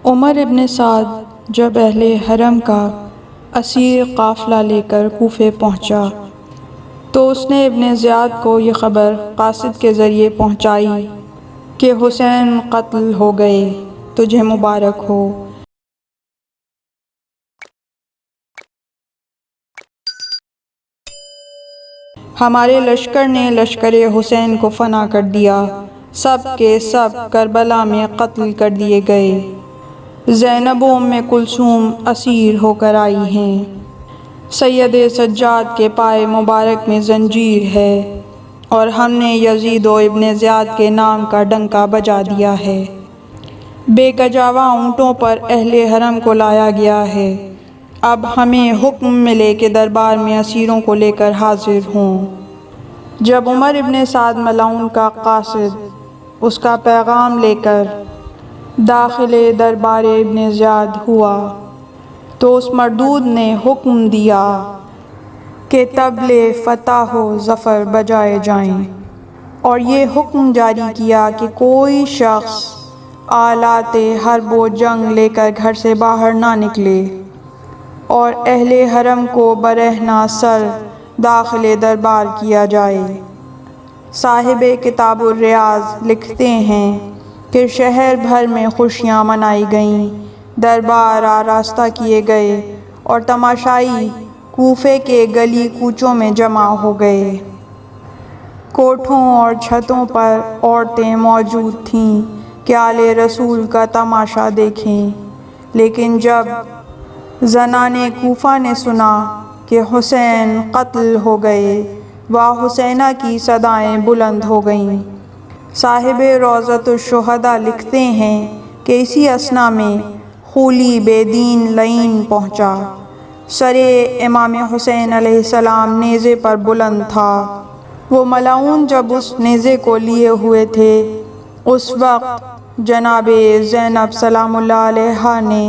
عمر ابن سعد جب اہل حرم کا اسیر قافلہ لے کر کوفے پہنچا تو اس نے ابن زیاد کو یہ خبر قاصد کے ذریعے پہنچائی کہ حسین قتل ہو گئے، تجھے مبارک ہو۔ ہمارے لشکر نے لشکر حسین کو فنا کر دیا، سب کے سب کربلا میں قتل کر دیے گئے۔ زینب و ام کلثوم اسیر ہو کر آئی ہیں۔ سید سجاد کے پائے مبارک میں زنجیر ہے اور ہم نے یزید و ابن زیاد کے نام کا ڈنکا بجا دیا ہے۔ بے گجاوا اونٹوں پر اہل حرم کو لایا گیا ہے۔ اب ہمیں حکم ملے کہ دربار میں اسیروں کو لے کر حاضر ہوں۔ جب عمر ابن سعد ملعون کا قاصد اس کا پیغام لے کر داخل دربار ابن زیاد ہوا تو اس مردود نے حکم دیا کہ طبل فتح و ظفر بجائے جائیں، اور یہ حکم جاری کیا کہ کوئی شخص آلات حرب و جنگ لے کر گھر سے باہر نہ نکلے، اور اہل حرم کو برہنہ سر داخل دربار کیا جائے۔ صاحب کتاب الریاض لکھتے ہیں کہ شہر بھر میں خوشیاں منائی گئیں، دربار آراستہ کیے گئے اور تماشائی کوفے کے گلی کوچوں میں جمع ہو گئے۔ کوٹھوں اور چھتوں پر عورتیں موجود تھیں کہ آل رسول کا تماشا دیکھیں، لیکن جب زنان کوفہ نے سنا کہ حسین قتل ہو گئے، وا حسینہ کی صدائیں بلند ہو گئیں۔ صاحب روضۃ الشہداء لکھتے ہیں کہ اسی اثنا میں خولی بے دین لعین پہنچا۔ سر امام حسین علیہ السلام نیزے پر بلند تھا۔ وہ ملعون جب اس نیزے کو لیے ہوئے تھے، اس وقت جناب زینب سلام اللہ علیہا نے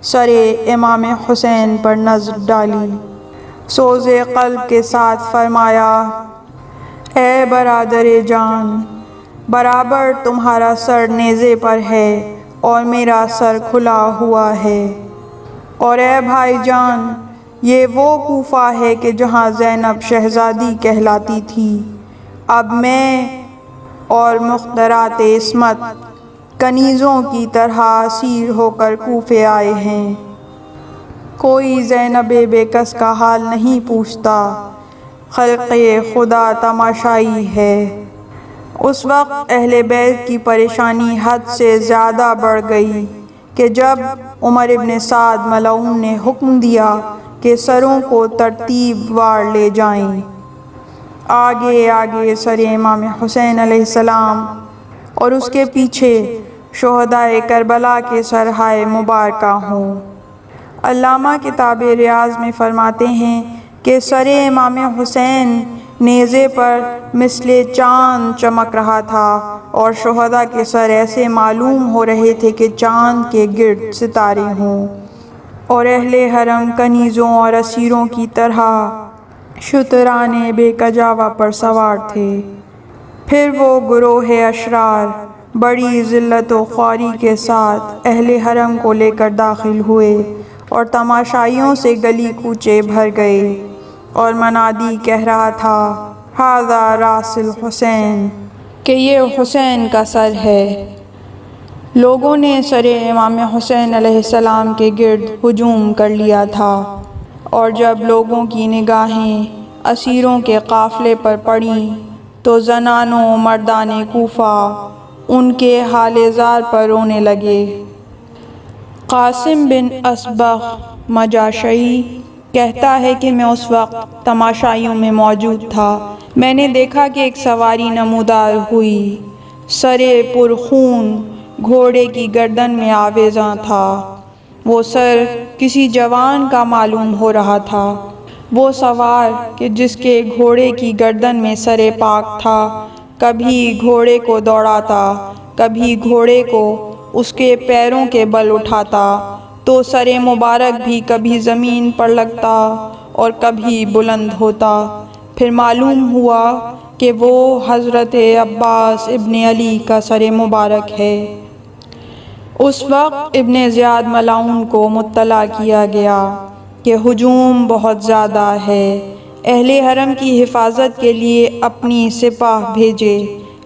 سر امام حسین پر نظر ڈالی، سوز قلب کے ساتھ فرمایا: اے برادر جان، برابر تمہارا سر نیزے پر ہے اور میرا سر کھلا ہوا ہے، اور اے بھائی جان، یہ وہ کوفہ ہے کہ جہاں زینب شہزادی کہلاتی تھی۔ اب میں اور مخترات عصمت کنیزوں کی طرح اسیر ہو کر کوفے آئے ہیں۔ کوئی زینب بے کس کا حال نہیں پوچھتا، خلق خدا تماشائی ہے۔ اس وقت اہل بیت کی پریشانی حد سے زیادہ بڑھ گئی کہ جب عمر ابن سعد ملعون نے حکم دیا کہ سروں کو ترتیب وار لے جائیں، آگے آگے سر امام حسین علیہ السلام اور اس کے پیچھے شہدائے کربلا کے سرہائے مبارکہ ہوں۔ علامہ کتاب ریاض میں فرماتے ہیں کہ سر امام حسین نیزے پر مثل چاند چمک رہا تھا، اور شہداء کے سر ایسے معلوم ہو رہے تھے کہ چاند کے گرد ستارے ہوں، اور اہل حرم کنیزوں اور اسیروں کی طرح شتران بے کجاوا پر سوار تھے۔ پھر وہ گروہ اشرار بڑی ذلت و خواری کے ساتھ اہل حرم کو لے کر داخل ہوئے، اور تماشائیوں سے گلی کوچے بھر گئے، اور منادی کہہ رہا تھا: ھذا راس الحسین، کہ یہ حسین کا سر ہے۔ لوگوں نے سر امام حسین علیہ السلام کے گرد ہجوم کر لیا تھا، اور جب لوگوں کی نگاہیں اسیروں کے قافلے پر پڑیں تو زنان و مردان کوفہ ان کے حال زار پر رونے لگے۔ قاسم بن اصبغ مجاشعی کہتا ہے کہ میں اس وقت تماشائیوں میں موجود تھا۔ میں نے دیکھا کہ ایک سواری نمودار ہوئی، سر پرخون، گھوڑے کی گردن میں آویزاں تھا۔ وہ سر کسی جوان کا معلوم ہو رہا تھا۔ وہ سوار کہ جس کے گھوڑے کی گردن میں سر پاک تھا، کبھی گھوڑے کو دوڑاتا، کبھی گھوڑے کو اس کے پیروں کے بل اٹھاتا، تو سر مبارک بھی کبھی زمین پر لگتا اور کبھی بلند ہوتا۔ پھر معلوم ہوا کہ وہ حضرت عباس ابن علی کا سر مبارک ہے۔ اس وقت ابن زیاد ملعون کو مطلع کیا گیا کہ ہجوم بہت زیادہ ہے، اہل حرم کی حفاظت کے لیے اپنی سپاہ بھیجے،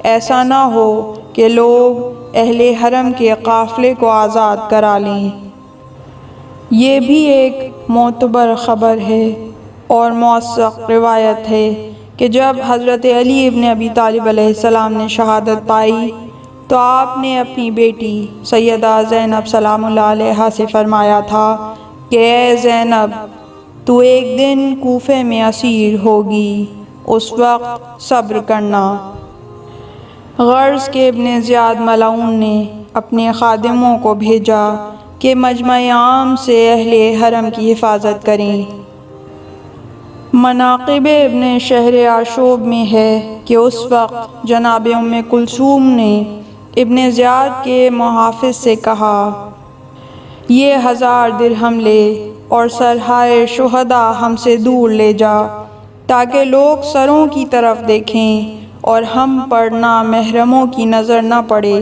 ایسا نہ ہو کہ لوگ اہل حرم کے قافلے کو آزاد کرا لیں۔ یہ بھی ایک معتبر خبر ہے اور موثق روایت ہے کہ جب حضرت علی ابن ابی طالب علیہ السلام نے شہادت پائی تو آپ نے اپنی بیٹی سیدہ زینب سلام اللہ علیہا سے فرمایا تھا کہ اے زینب، تو ایک دن کوفے میں اسیر ہوگی، اس وقت صبر کرنا۔ غرض کہ ابن زیاد ملعون نے اپنے خادموں کو بھیجا کہ مجمع عام سے اہل حرم کی حفاظت کریں۔ مناقب ابن شہر عاشوب میں ہے کہ اس وقت جناب ام کلثوم نے ابن زیاد کے محافظ سے کہا، یہ 1000 درہم لے اور سرحائے شہداء ہم سے دور لے جا تاکہ لوگ سروں کی طرف دیکھیں اور ہم پر نامحرموں کی نظر نہ پڑے۔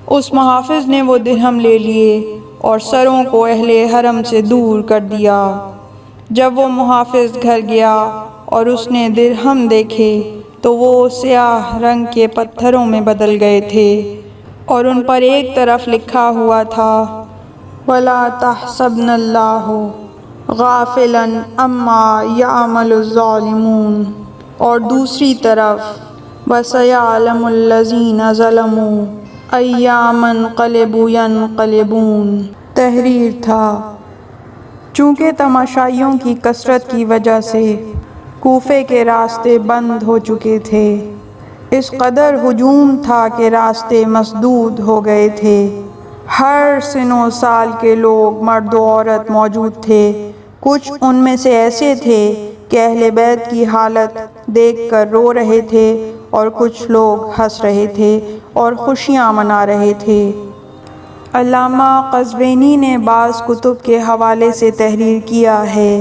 اس محافظ نے وہ درہم لے لیے اور سروں کو اہل حرم سے دور کر دیا۔ جب وہ محافظ گھر گیا اور اس نے درہم دیکھے تو وہ سیاہ رنگ کے پتھروں میں بدل گئے تھے اور ان پر ایک طرف لکھا ہوا تھا وَلَا تَحْسَبْنَ اللَّهَ غَافِلًا عَمَّا يَعْمَلُ الظَّالِمُونَ اور دوسری طرف وَسَيَعْلَمُ الَّذِينَ ظَلَمُوا أَيَّ مُنقَلِبٍ يَنقَلِبُونَ تحریر تھا۔ چونکہ تماشائیوں کی کثرت کی وجہ سے کوفے کے راستے بند ہو چکے تھے، اس قدر ہجوم تھا کہ راستے مسدود ہو گئے تھے۔ ہر سن و سال کے لوگ مرد و عورت موجود تھے، کچھ ان میں سے ایسے تھے کہ اہل بیت کی حالت دیکھ کر رو رہے تھے اور کچھ لوگ ہنس رہے تھے اور خوشیاں منا رہے تھے۔ علامہ قزوینی نے بعض کتب کے حوالے سے تحریر کیا ہے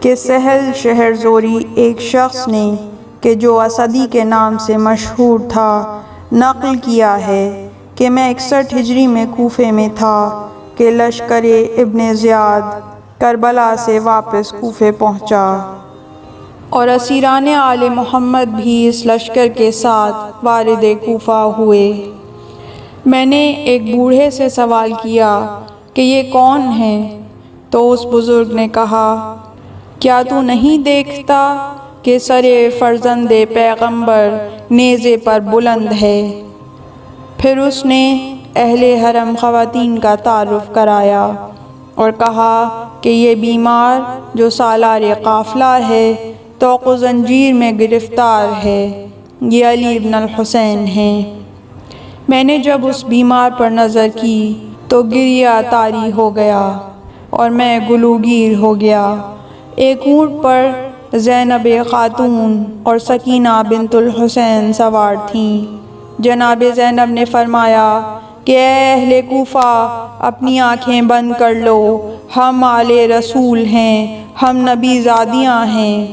کہ سہل شہرزوری ایک شخص نے کہ جو اسدی کے نام سے مشہور تھا نقل کیا ہے کہ میں 61 ہجری میں کوفے میں تھا کہ لشکر ابن زیاد کربلا سے واپس کوفے پہنچا اور اسیران آل محمد بھی اس لشکر کے ساتھ وارد کوفہ ہوئے۔ میں نے ایک بوڑھے سے سوال کیا کہ یہ کون ہیں؟ تو اس بزرگ نے کہا، کیا تو نہیں دیکھتا کہ سر فرزند پیغمبر نیزے پر بلند ہے؟ پھر اس نے اہل حرم خواتین کا تعارف کرایا اور کہا کہ یہ بیمار جو سالار قافلہ ہے طوق و زنجیر میں گرفتار ہے، یہ علی ابن الحسین ہیں۔ میں نے جب اس بیمار پر نظر کی تو گریہ طاری ہو گیا اور میں گلوگیر ہو گیا۔ ایک اونٹ پر زینب خاتون اور سکینہ بنت الحسین سوار تھیں۔ جناب زینب نے فرمایا کہ اے اہل کوفہ، اپنی آنکھیں بند کر لو، ہم آل رسول ہیں، ہم نبی زادیاں ہیں۔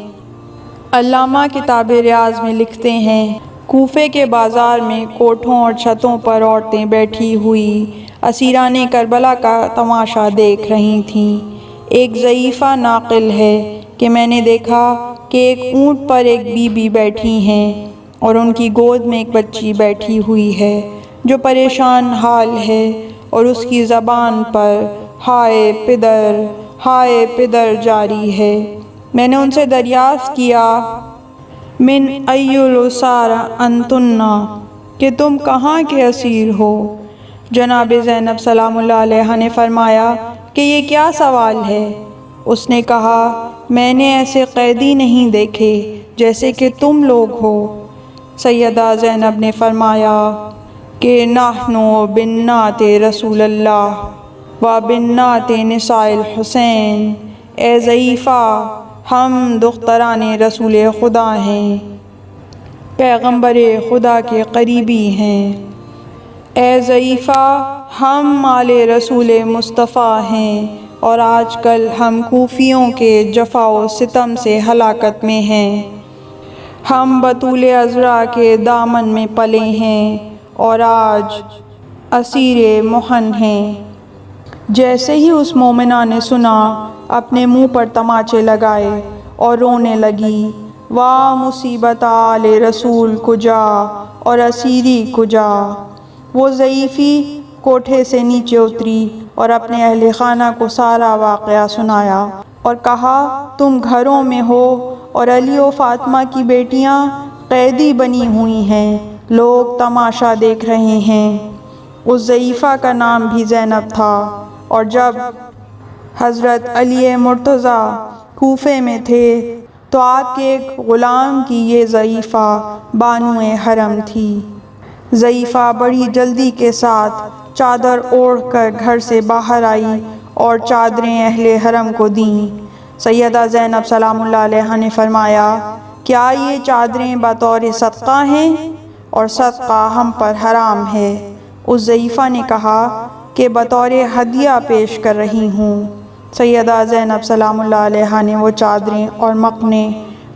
علامہ کتاب ریاض میں لکھتے ہیں، کوفے کے بازار میں کوٹھوں اور چھتوں پر عورتیں بیٹھی ہوئی اسیران کربلا کا تماشا دیکھ رہی تھیں۔ ایک ضعیفہ ناقل ہے کہ میں نے دیکھا کہ ایک اونٹ پر ایک بی بی بیٹھی ہیں اور ان کی گود میں ایک بچی بیٹھی ہوئی ہے جو پریشان حال ہے اور اس کی زبان پر ہائے پدر، ہائے پدر جاری ہے۔ میں نے ان سے دریافت کیا من ای الاسار انتن، کہ تم کہاں کے اسیر ہو؟ جناب زینب سلام اللہ علیہا نے فرمایا کہ یہ کیا سوال ہے؟ اس نے کہا، میں نے ایسے قیدی نہیں دیکھے جیسے کہ تم لوگ ہو۔ سیدہ زینب نے فرمایا کہ نحن بنات رسول اللہ و بنات نساء الحسین، اے ضعیفہ، ہم دختران رسول خدا ہیں، پیغمبر خدا کے قریبی ہیں۔ اے ضعیفہ، ہم آل رسول مصطفیٰ ہیں اور آج کل ہم کوفیوں کے جفا و ستم سے ہلاکت میں ہیں۔ ہم بطول عذرا کے دامن میں پلے ہیں اور آج اسیر محن ہیں۔ جیسے ہی اس مومنہ نے سنا اپنے منہ پر تماچے لگائے اور رونے لگی، واہ مصیبت آل رسول کجا اور اسیری کجا۔ وہ ضعیفی کوٹھے سے نیچے اتری اور اپنے اہل خانہ کو سارا واقعہ سنایا اور کہا، تم گھروں میں ہو اور علی و فاطمہ کی بیٹیاں قیدی بنی ہوئی ہیں، لوگ تماشا دیکھ رہے ہیں۔ اس ضعیفہ کا نام بھی زینب تھا، اور جب حضرت علی مرتضیٰ کوفے میں تھے تو آپ کے ایک غلام کی یہ ضعیفہ بانو حرم تھی۔ ضعیفہ بڑی جلدی کے ساتھ چادر اوڑھ کر گھر سے باہر آئی اور چادریں اہل حرم کو دیں۔ سیدہ زینب سلام اللہ علیہا نے فرمایا، کیا یہ چادریں بطور صدقہ ہیں؟ اور صدقہ ہم پر حرام ہے۔ اس ضعیفہ نے کہا کہ بطور ہدیہ پیش کر رہی ہوں۔ سیدہ زینب سلام اللہ علیہا نے وہ چادریں اور مقنے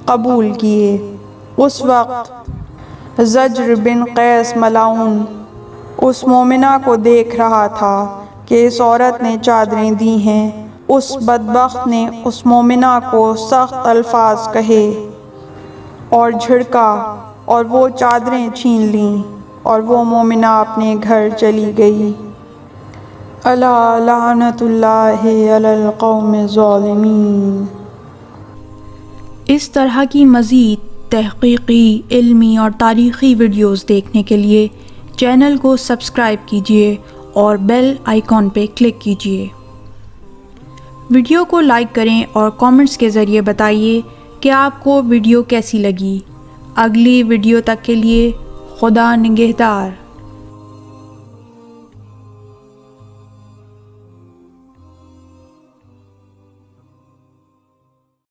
قبول کیے۔ اس وقت زجر بن قیس ملعون اس مومنہ کو دیکھ رہا تھا کہ اس عورت نے چادریں دی ہیں۔ اس بدبخت نے اس مومنہ کو سخت الفاظ کہے اور جھڑکا اور وہ چادریں چھین لیں، اور وہ مومنہ اپنے گھر چلی گئی۔ الا لعنت اللہ علی القوم الظالمین۔ اس طرح کی مزید تحقیقی، علمی اور تاریخی ویڈیوز دیکھنے کے لیے چینل کو سبسکرائب کیجیے اور بیل آئیکن پہ کلک کیجیے۔ ویڈیو کو لائک کریں اور کامنٹس کے ذریعے بتائیے کہ آپ کو ویڈیو کیسی لگی۔ اگلی ویڈیو تک کے لیے خدا نگہدار۔